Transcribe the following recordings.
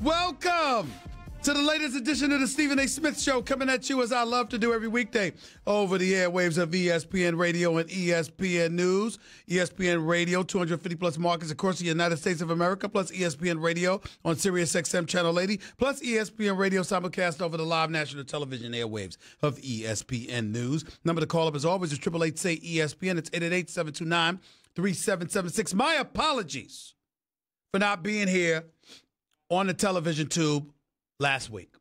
Welcome to the latest edition of the Stephen A. Smith Show, coming at you as I love to do every weekday over the airwaves of ESPN Radio and ESPN News. ESPN Radio, 250-plus markets across the United States of America, plus ESPN Radio on Sirius XM Channel 80, plus ESPN Radio simulcast over the live national television airwaves of ESPN News. Number to call up, as always, is 888-SAY-ESPN. It's 888-729-3776. My apologies for not being here on the television tube last week.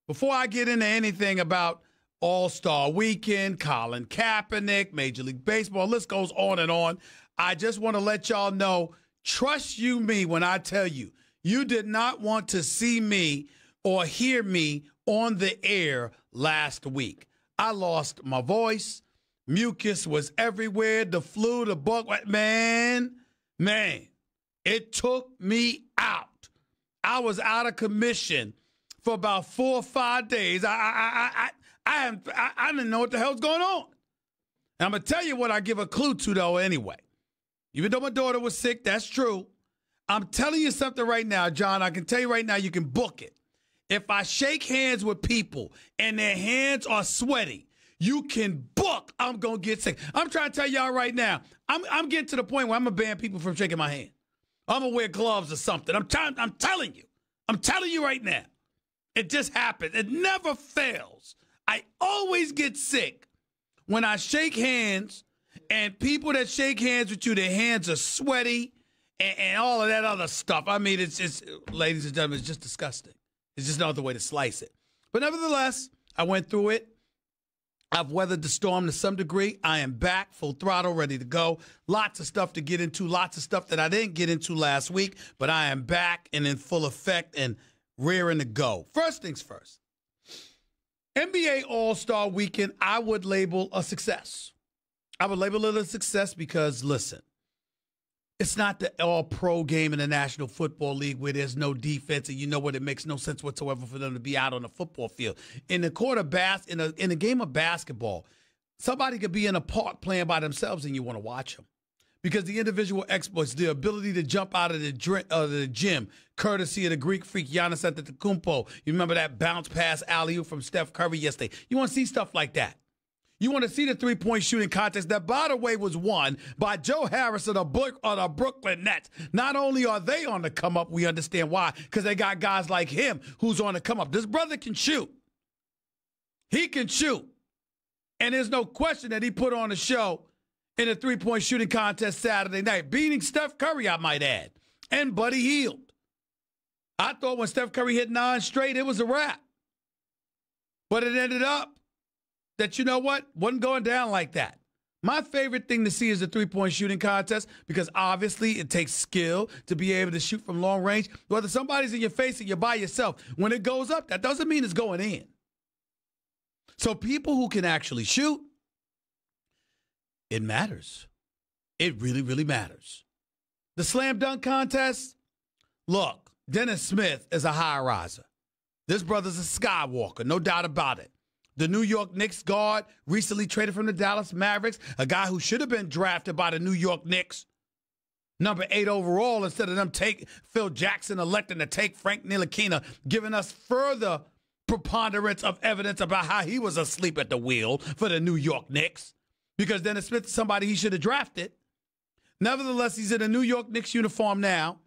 Before I get into anything about All-Star Weekend, Colin Kaepernick, Major League Baseball, list goes on and on, I just want to let y'all know, trust you me when I tell you, you did not want to see me or hear me on the air last week. I lost my voice. Mucus was everywhere. The flu, the bug, man, it took me out. I was out of commission for about 4 or 5 days. I didn't know what the hell's going on. And I'm going to tell you what I give a clue to, though, anyway. Even though my daughter was sick, that's true. I'm telling you something right now, John. I can tell you right now, you can book it. If I shake hands with people and their hands are sweaty, you can book I'm going to get sick. I'm trying to tell y'all right now, I'm getting to the point where I'm going to ban people from shaking my hand. I'm going to wear gloves or something. I'm telling you. I'm telling you right now. It just happens. It never fails. I always get sick when I shake hands, and people that shake hands with you, their hands are sweaty and all of that other stuff. I mean, it's just, ladies and gentlemen, it's just disgusting. It's just no other way to slice it. But nevertheless, I went through it. I've weathered the storm to some degree. I am back, full throttle, ready to go. Lots of stuff to get into, lots of stuff that I didn't get into last week, but I am back and in full effect and rearing to go. First things first, NBA All-Star Weekend, I would label a success. I would label it a success because, listen, it's not the all-pro game in the National Football League where there's no defense and you know what, it makes no sense whatsoever for them to be out on the football field. In the court of in a game of basketball, somebody could be in a park playing by themselves and you want to watch them. Because the individual exploits, the ability to jump out of the gym, courtesy of the Greek freak Giannis Antetokounmpo. You remember that bounce pass alley-oop from Steph Curry yesterday. You want to see stuff like that. You want to see the three-point shooting contest that, by the way, was won by Joe Harris of the Brooklyn Nets. Not only are they on the come-up, we understand why, because they got guys like him who's on the come-up. This brother can shoot. He can shoot. And there's no question that he put on a show in a three-point shooting contest Saturday night, beating Steph Curry, I might add, and Buddy Hield. I thought when Steph Curry hit 9 straight, it was a wrap. But it ended up that, you know what, wasn't going down like that. My favorite thing to see is the three-point shooting contest because obviously it takes skill to be able to shoot from long range. Whether somebody's in your face or you're by yourself, when it goes up, that doesn't mean it's going in. So people who can actually shoot, it matters. It really, really matters. The slam dunk contest, look, Dennis Smith is a high riser. This brother's a skywalker, no doubt about it. The New York Knicks guard recently traded from the Dallas Mavericks, a guy who should have been drafted by the New York Knicks. Number 8 overall, instead of them Phil Jackson electing to take Frank Ntilikina, giving us further preponderance of evidence about how he was asleep at the wheel for the New York Knicks. Because Dennis Smith is somebody he should have drafted. Nevertheless, he's in a New York Knicks uniform now.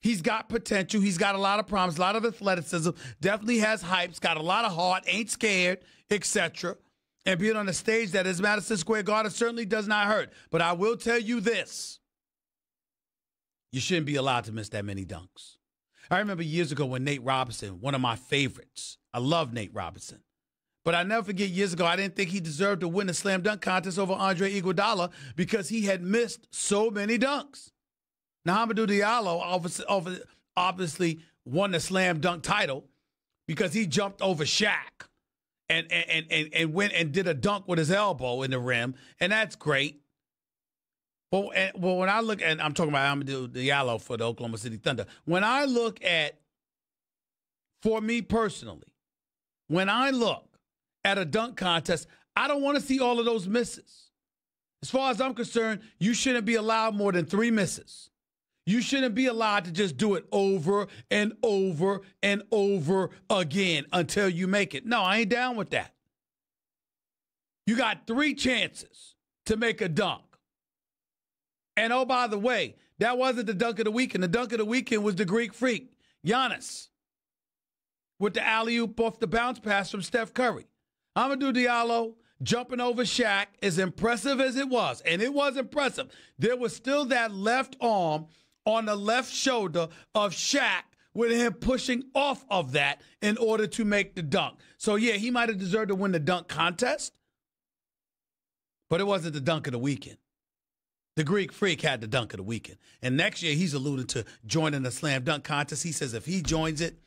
He's got potential. He's got a lot of promise, a lot of athleticism. Definitely has hype. Got a lot of heart. Ain't scared, etc. And being on a stage that is Madison Square Garden certainly does not hurt. But I will tell you this. You shouldn't be allowed to miss that many dunks. I remember years ago when Nate Robinson, one of my favorites. I love Nate Robinson. But I never forget years ago, I didn't think he deserved to win the slam dunk contest over Andre Iguodala because he had missed so many dunks. Now, Hamidou Diallo obviously won the slam dunk title because he jumped over Shaq and went and did a dunk with his elbow in the rim, and that's great. But when I look at, I'm talking about Hamidou Diallo for the Oklahoma City Thunder. When I look at, for me personally, when I look at a dunk contest, I don't want to see all of those misses. As far as I'm concerned, you shouldn't be allowed more than 3 misses. You shouldn't be allowed to just do it over and over and over again until you make it. No, I ain't down with that. You got 3 chances to make a dunk. And oh, by the way, that wasn't the dunk of the weekend. The dunk of the weekend was the Greek freak, Giannis, with the alley-oop off the bounce pass from Steph Curry. Hamidou Diallo jumping over Shaq, as impressive as it was, and it was impressive, there was still that left arm on the left shoulder of Shaq with him pushing off of that in order to make the dunk. So, yeah, he might have deserved to win the dunk contest, but it wasn't the dunk of the weekend. The Greek freak had the dunk of the weekend. And next year, he's alluded to joining the slam dunk contest. He says if he joins it,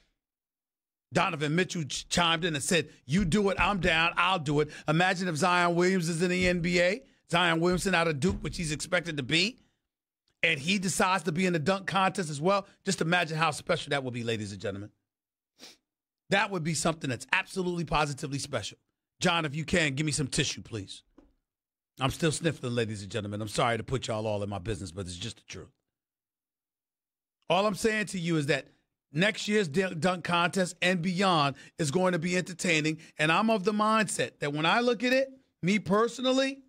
Donovan Mitchell chimed in and said, you do it, I'm down, I'll do it. Imagine if Zion Williams is in the NBA, Zion Williamson out of Duke, which he's expected to be, and he decides to be in the dunk contest as well. Just imagine how special that would be, ladies and gentlemen. That would be something that's absolutely positively special. John, if you can, give me some tissue, please. I'm still sniffling, ladies and gentlemen. I'm sorry to put y'all all in my business, but it's just the truth. All I'm saying to you is that next year's dunk contest and beyond is going to be entertaining, and I'm of the mindset that when I look at it, me personally,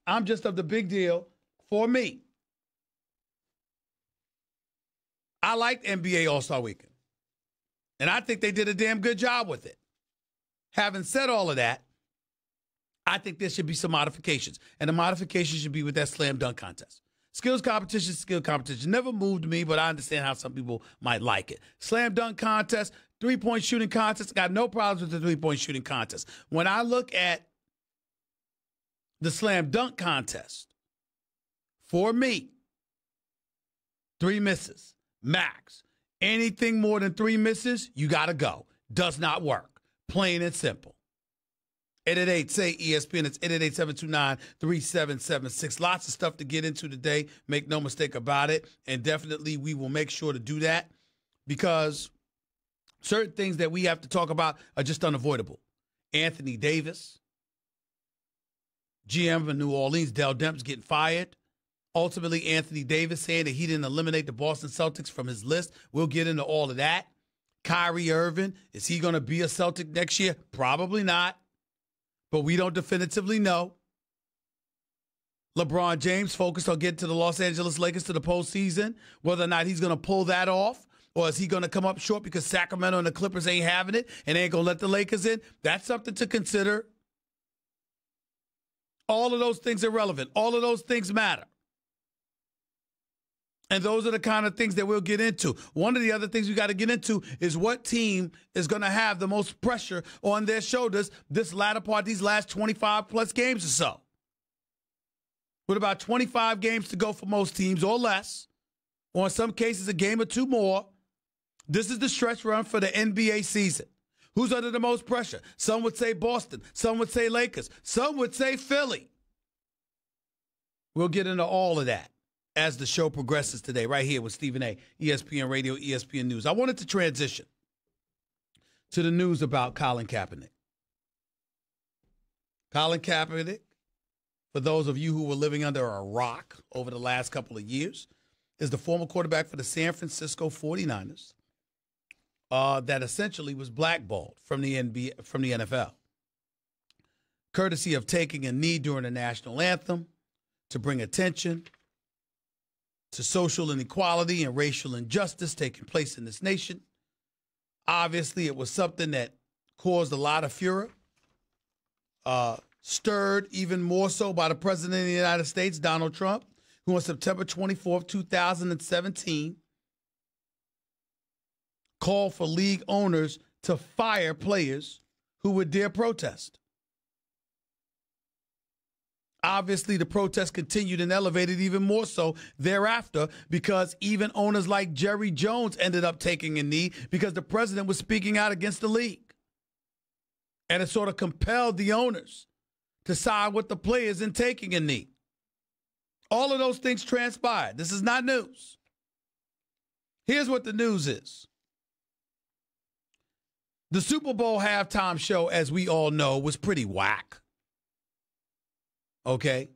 I'm just of the big deal for me. I liked NBA All-Star Weekend, and I think they did a damn good job with it. Having said all of that, I think there should be some modifications, and the modifications should be with that slam dunk contest. Skills competition, skill competition. Never moved me, but I understand how some people might like it. Slam dunk contest, three-point shooting contest. Got no problems with the three-point shooting contest. When I look at the slam dunk contest, for me, 3 misses, max. Anything more than 3 misses, you got to go. Does not work. Plain and simple. 888-SAY-ESPN. It's 888-729-3776. Lots of stuff to get into today. Make no mistake about it. And definitely we will make sure to do that because certain things that we have to talk about are just unavoidable. Anthony Davis, GM of New Orleans, Dell Demps getting fired. Ultimately, Anthony Davis saying that he didn't eliminate the Boston Celtics from his list. We'll get into all of that. Kyrie Irving, is he going to be a Celtic next year? Probably not. But we don't definitively know. LeBron James focused on getting to the Los Angeles Lakers to the postseason. Whether or not he's going to pull that off, or is he going to come up short because Sacramento and the Clippers ain't having it and ain't going to let the Lakers in? That's something to consider. All of those things are relevant. All of those things matter. And those are the kind of things that we'll get into. One of the other things we got to get into is what team is going to have the most pressure on their shoulders this latter part, these last 25-plus games or so. With about 25 games to go for most teams or less, or in some cases a game or 2 more, this is the stretch run for the NBA season. Who's under the most pressure? Some would say Boston. Some would say Lakers. Some would say Philly. We'll get into all of that as the show progresses today, right here with Stephen A., ESPN Radio, ESPN News. I wanted to transition to the news about Colin Kaepernick. Colin Kaepernick, for those of you who were living under a rock over the last couple of years, is the former quarterback for the San Francisco 49ers that essentially was blackballed from the NFL, courtesy of taking a knee during the national anthem to bring attention to social inequality and racial injustice taking place in this nation. Obviously, it was something that caused a lot of furor, stirred even more so by the President of the United States, Donald Trump, who on September 24th, 2017, called for league owners to fire players who would dare protest. Obviously, the protest continued and elevated even more so thereafter because even owners like Jerry Jones ended up taking a knee because the president was speaking out against the league. And it sort of compelled the owners to side with the players in taking a knee. All of those things transpired. This is not news. Here's what the news is. The Super Bowl halftime show, as we all know, was pretty whack. Okay?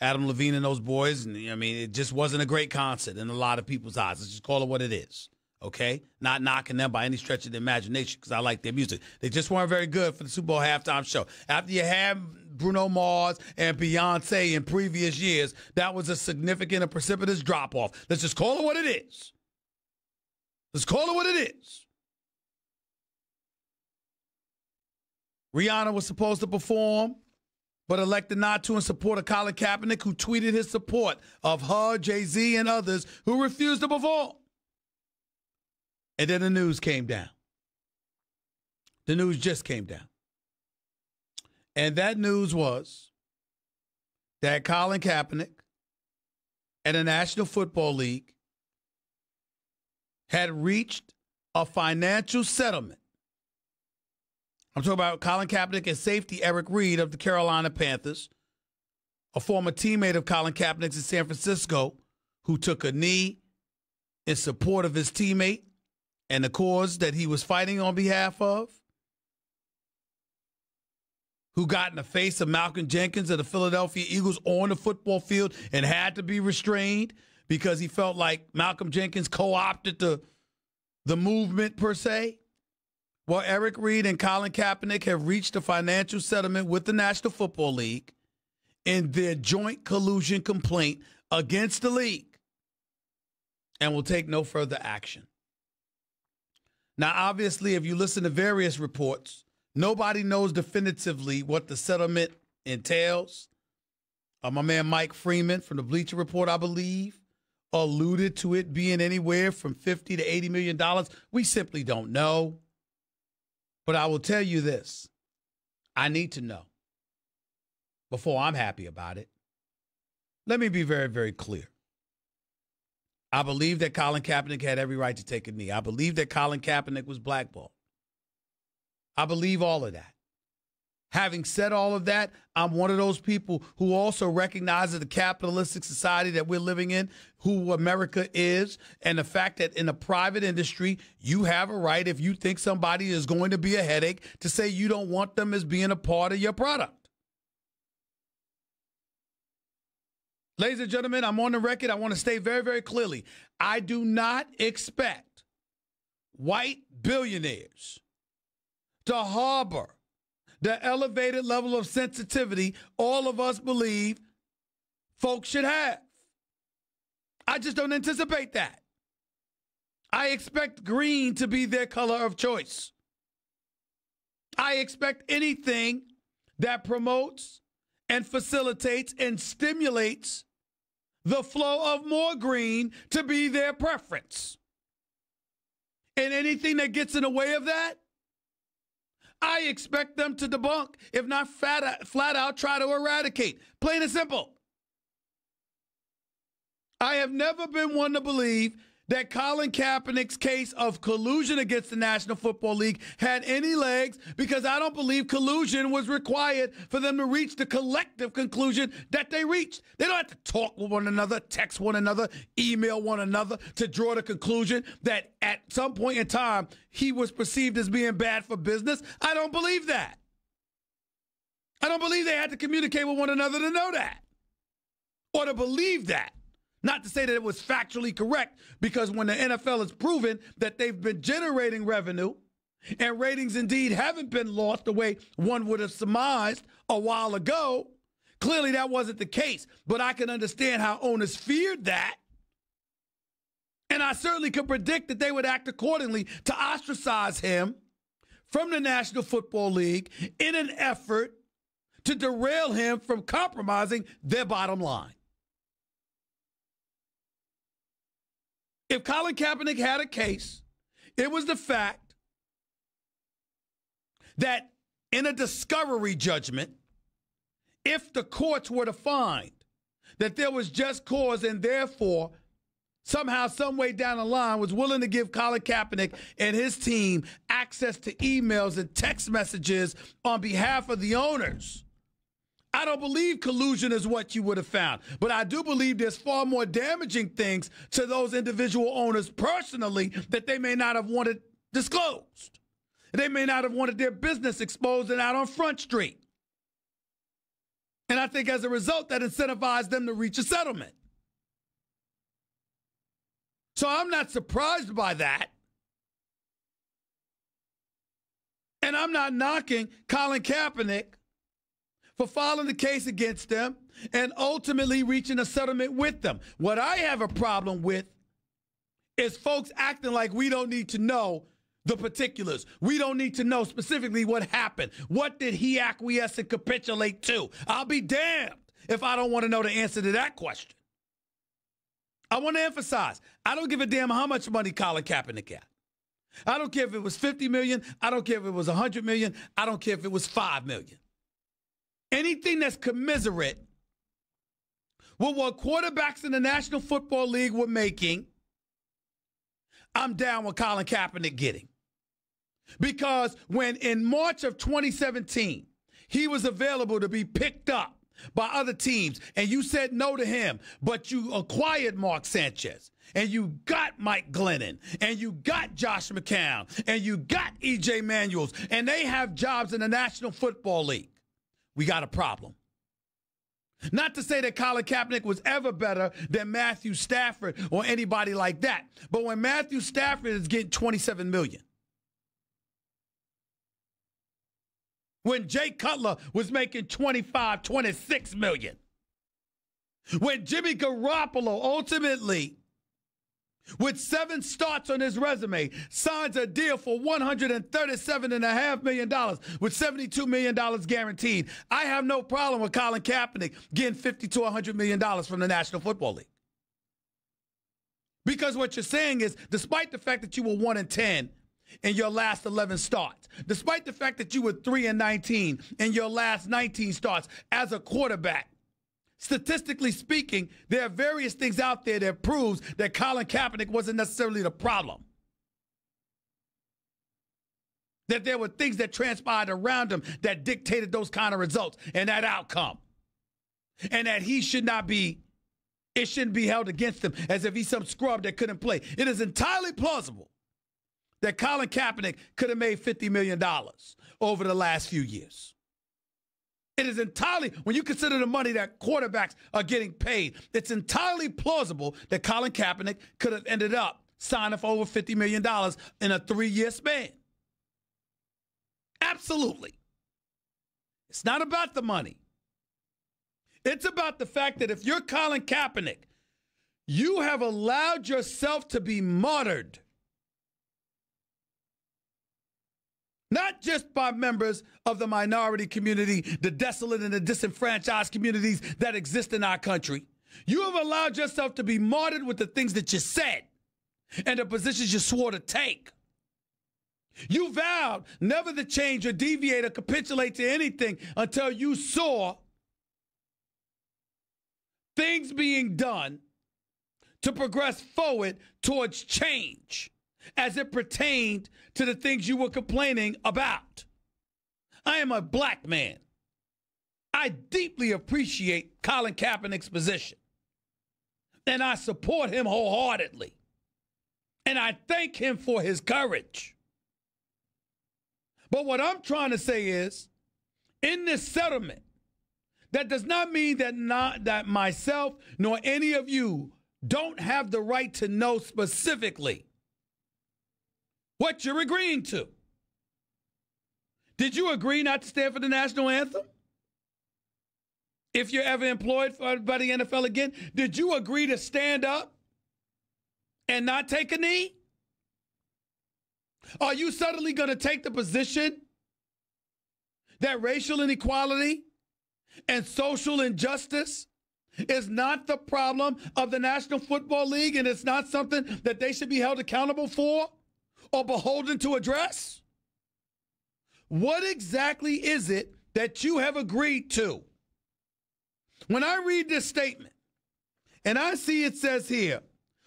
Adam Levine and those boys. And I mean, it just wasn't a great concert in a lot of people's eyes. Let's just call it what it is. Okay? Not knocking them by any stretch of the imagination because I like their music. They just weren't very good for the Super Bowl halftime show. After you had Bruno Mars and Beyonce in previous years, that was a significant and precipitous drop-off. Let's just call it what it is. Let's call it what it is. Rihanna was supposed to perform, but elected not to in support of Colin Kaepernick, who tweeted his support of her, Jay-Z, and others who refused to perform. And then the news came down. The news just came down. And that news was that Colin Kaepernick and the National Football League had reached a financial settlement. I'm talking about Colin Kaepernick and safety Eric Reid of the Carolina Panthers, a former teammate of Colin Kaepernick's in San Francisco, who took a knee in support of his teammate and the cause that he was fighting on behalf of, who got in the face of Malcolm Jenkins of the Philadelphia Eagles on the football field and had to be restrained because he felt like Malcolm Jenkins co-opted the movement per se. Well, Eric Reid and Colin Kaepernick have reached a financial settlement with the National Football League in their joint collusion complaint against the league and will take no further action. Now, obviously, if you listen to various reports, nobody knows definitively what the settlement entails. My man Mike Freeman from the Bleacher Report, I believe, alluded to it being anywhere from $50 to $80 million. We simply don't know. But I will tell you this. I need to know before I'm happy about it. Let me be very, very clear. I believe that Colin Kaepernick had every right to take a knee. I believe that Colin Kaepernick was blackballed. I believe all of that. Having said all of that, I'm one of those people who also recognizes the capitalistic society that we're living in, who America is, and the fact that in the private industry, you have a right, if you think somebody is going to be a headache, to say you don't want them as being a part of your product. Ladies and gentlemen, I'm on the record. I want to state very, very clearly, I do not expect white billionaires to harbor the elevated level of sensitivity all of us believe folks should have. I just don't anticipate that. I expect green to be their color of choice. I expect anything that promotes and facilitates and stimulates the flow of more green to be their preference. And anything that gets in the way of that, I expect them to debunk, if not flat out try to eradicate. Plain and simple. I have never been one to believe that Colin Kaepernick's case of collusion against the National Football League had any legs, because I don't believe collusion was required for them to reach the collective conclusion that they reached. They don't have to talk with one another, text one another, email one another to draw the conclusion that at some point in time he was perceived as being bad for business. I don't believe that. I don't believe they had to communicate with one another to know that or to believe that. Not to say that it was factually correct, because when the NFL has proven that they've been generating revenue and ratings indeed haven't been lost the way one would have surmised a while ago, clearly that wasn't the case. But I can understand how owners feared that. And I certainly could predict that they would act accordingly to ostracize him from the National Football League in an effort to derail him from compromising their bottom line. If Colin Kaepernick had a case, it was the fact that in a discovery judgment, if the courts were to find that there was just cause and therefore somehow, some way down the line was willing to give Colin Kaepernick and his team access to emails and text messages on behalf of the owners, I don't believe collusion is what you would have found. But I do believe there's far more damaging things to those individual owners personally that they may not have wanted disclosed. They may not have wanted their business exposed and out on Front Street. And I think as a result, that incentivized them to reach a settlement. So I'm not surprised by that. And I'm not knocking Colin Kaepernick for filing the case against them and ultimately reaching a settlement with them. What I have a problem with is folks acting like we don't need to know the particulars. We don't need to know specifically what happened. What did he acquiesce and capitulate to? I'll be damned if I don't want to know the answer to that question. I want to emphasize, I don't give a damn how much money Colin Kaepernick got. I don't care if it was $50 million. I don't care if it was $100 million. I don't care if it was $5 million. Anything that's commiserate with what quarterbacks in the National Football League were making, I'm down with Colin Kaepernick getting. Because when in March of 2017, he was available to be picked up by other teams, and you said no to him, but you acquired Mark Sanchez, and you got Mike Glennon, and you got Josh McCown, and you got E.J. Manuels, and they have jobs in the National Football League. We got a problem. Not to say that Colin Kaepernick was ever better than Matthew Stafford or anybody like that, but when Matthew Stafford is getting $27 million, when Jay Cutler was making $26 million, when Jimmy Garoppolo ultimately, with 7 starts on his resume, signs a deal for $137.5 million with $72 million guaranteed. I have no problem with Colin Kaepernick getting $50 to $100 million from the National Football League. Because what you're saying is, despite the fact that you were 1-10 in your last 11 starts, despite the fact that you were 3-19 in your last 19 starts as a quarterback, statistically speaking, there are various things out there that proves that Colin Kaepernick wasn't necessarily the problem. That there were things that transpired around him that dictated those kind of results and that outcome. And that he should not be, it shouldn't be held against him as if he's some scrub that couldn't play. It is entirely plausible that Colin Kaepernick could have made $50 million over the last few years. It is entirely, when you consider the money that quarterbacks are getting paid, it's entirely plausible that Colin Kaepernick could have ended up signing for over $50 million in a 3-year span. Absolutely. It's not about the money. It's about the fact that if you're Colin Kaepernick, you have allowed yourself to be martyred. Not just by members of the minority community, the desolate and the disenfranchised communities that exist in our country. You have allowed yourself to be martyred with the things that you said and the positions you swore to take. You vowed never to change or deviate or capitulate to anything until you saw things being done to progress forward towards change as it pertained to the things you were complaining about. I am a black man. I deeply appreciate Colin Kaepernick's position, and I support him wholeheartedly, and I thank him for his courage. But what I'm trying to say is, in this settlement, that does not mean that myself nor any of you don't have the right to know specifically what you're agreeing to. Did you agree not to stand for the national anthem? If you're ever employed by the NFL again, did you agree to stand up and not take a knee? Are you suddenly going to take the position that racial inequality and social injustice is not the problem of the National Football League and it's not something that they should be held accountable for or beholden to address? What exactly is it that you have agreed to? When I read this statement, and I see it says here,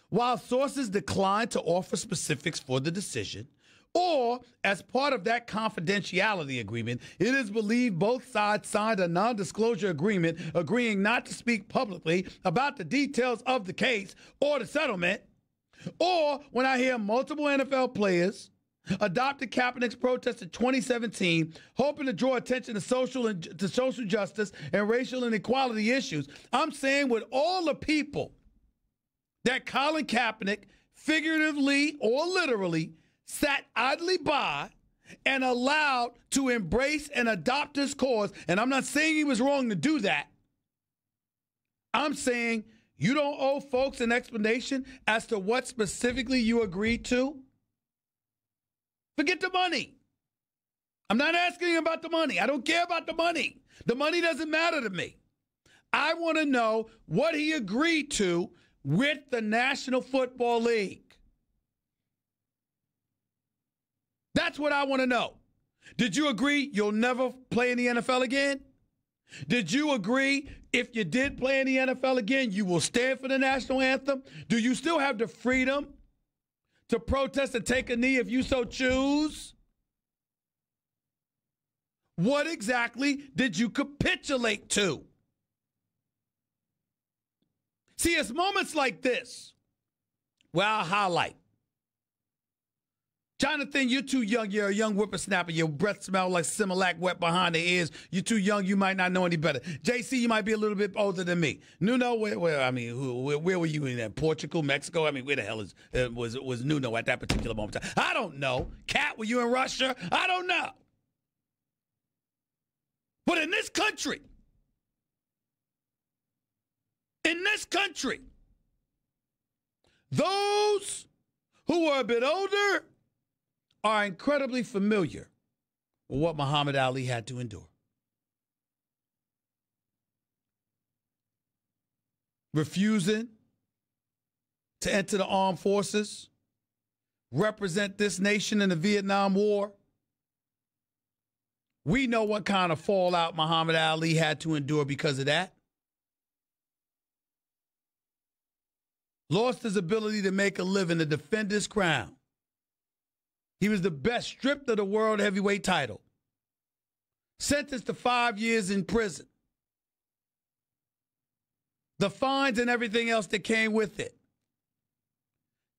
while sources decline to offer specifics for the decision, or as part of that confidentiality agreement, it is believed both sides signed a non-disclosure agreement agreeing not to speak publicly about the details of the case or the settlement. Or when I hear multiple NFL players adopted Kaepernick's protest in 2017, hoping to draw attention to social justice and racial inequality issues. I'm saying with all the people that Colin Kaepernick, figuratively or literally, sat idly by and allowed to embrace and adopt his cause, and I'm not saying he was wrong to do that. I'm saying you don't owe folks an explanation as to what specifically you agreed to. Forget the money. I'm not asking about the money. I don't care about the money. The money doesn't matter to me. I want to know what he agreed to with the National Football League. That's what I want to know. Did you agree you'll never play in the NFL again? Did you agree if you did play in the NFL again, you will stand for the national anthem? Do you still have the freedom to protest and take a knee if you so choose? What exactly did you capitulate to? See, it's moments like this where I'll highlight. Jonathan, you're too young. You're a young whippersnapper. Your breath smells like Similac wet behind the ears. You're too young. You might not know any better. JC, you might be a little bit older than me. Nuno, where were you in that? Portugal, Mexico? I mean, where the hell was Nuno at that particular moment? I don't know. Kat, were you in Russia? I don't know. But in this country, those who are a bit older are incredibly familiar with what Muhammad Ali had to endure. Refusing to enter the armed forces, represent this nation in the Vietnam War. We know what kind of fallout Muhammad Ali had to endure because of that. Lost his ability to make a living, to defend his crown. He was the best, stripped of the world heavyweight title. Sentenced to 5 years in prison. The fines and everything else that came with it.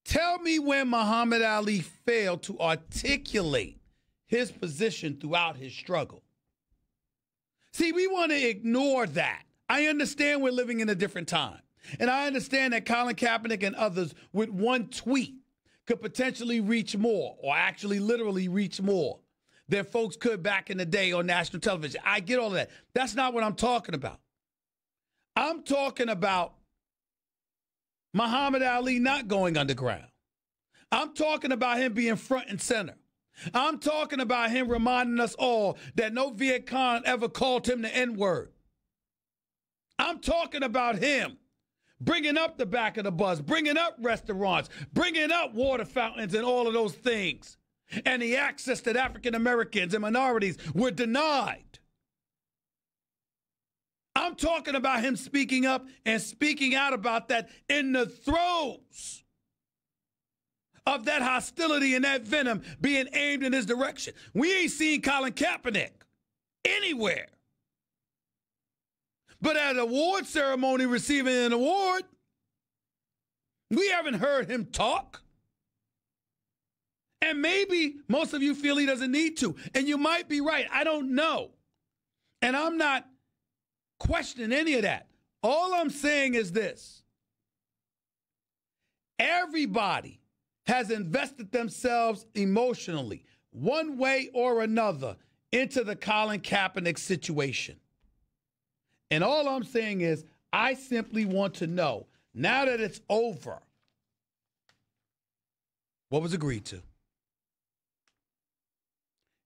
Tell me when Muhammad Ali failed to articulate his position throughout his struggle. See, we want to ignore that. I understand we're living in a different time. And I understand that Colin Kaepernick and others with one tweet could potentially reach more, or actually literally reach more than folks could back in the day on national television. I get all of that. That's not what I'm talking about. I'm talking about Muhammad Ali not going underground. I'm talking about him being front and center. I'm talking about him reminding us all that no Viet Cong ever called him the N-word. I'm talking about him bringing up the back of the bus, bringing up restaurants, bringing up water fountains and all of those things. And the access that African Americans and minorities were denied. I'm talking about him speaking up and speaking out about that in the throes of that hostility and that venom being aimed in his direction. We ain't seen Colin Kaepernick anywhere. But at an award ceremony receiving an award, we haven't heard him talk. And maybe most of you feel he doesn't need to. And you might be right. I don't know. And I'm not questioning any of that. All I'm saying is this. Everybody has invested themselves emotionally, one way or another, into the Colin Kaepernick situation. And all I'm saying is, I simply want to know, now that it's over, what was agreed to?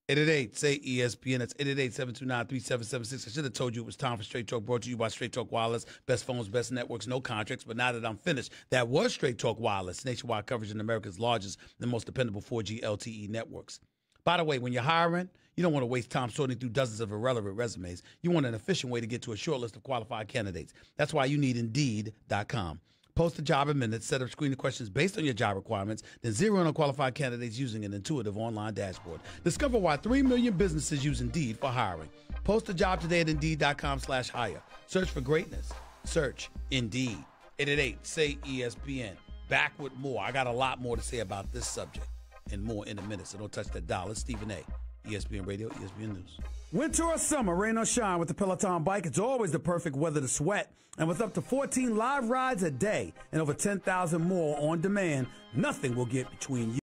888-SAY-ESPN. That's 888-729-3776. I should have told you it was time for Straight Talk, brought to you by Straight Talk Wireless. Best phones, best networks, no contracts. But now that I'm finished, that was Straight Talk Wireless. Nationwide coverage in America's largest and most dependable 4G LTE networks. By the way, when you're hiring, you don't want to waste time sorting through dozens of irrelevant resumes. You want an efficient way to get to a short list of qualified candidates. That's why you need Indeed.com. Post a job in minutes, set up screening questions based on your job requirements, then zero in on qualified candidates using an intuitive online dashboard. Discover why 3 million businesses use Indeed for hiring. Post a job today at Indeed.com/hire. Search for greatness. Search Indeed. 888-SAY-ESPN. Back with more. I got a lot more to say about this subject and more in a minute, so don't touch that dial. It's Stephen A. ESPN Radio, ESPN News. Winter or summer, rain or shine, with the Peloton bike, it's always the perfect weather to sweat. And with up to 14 live rides a day and over 10,000 more on demand, nothing will get between you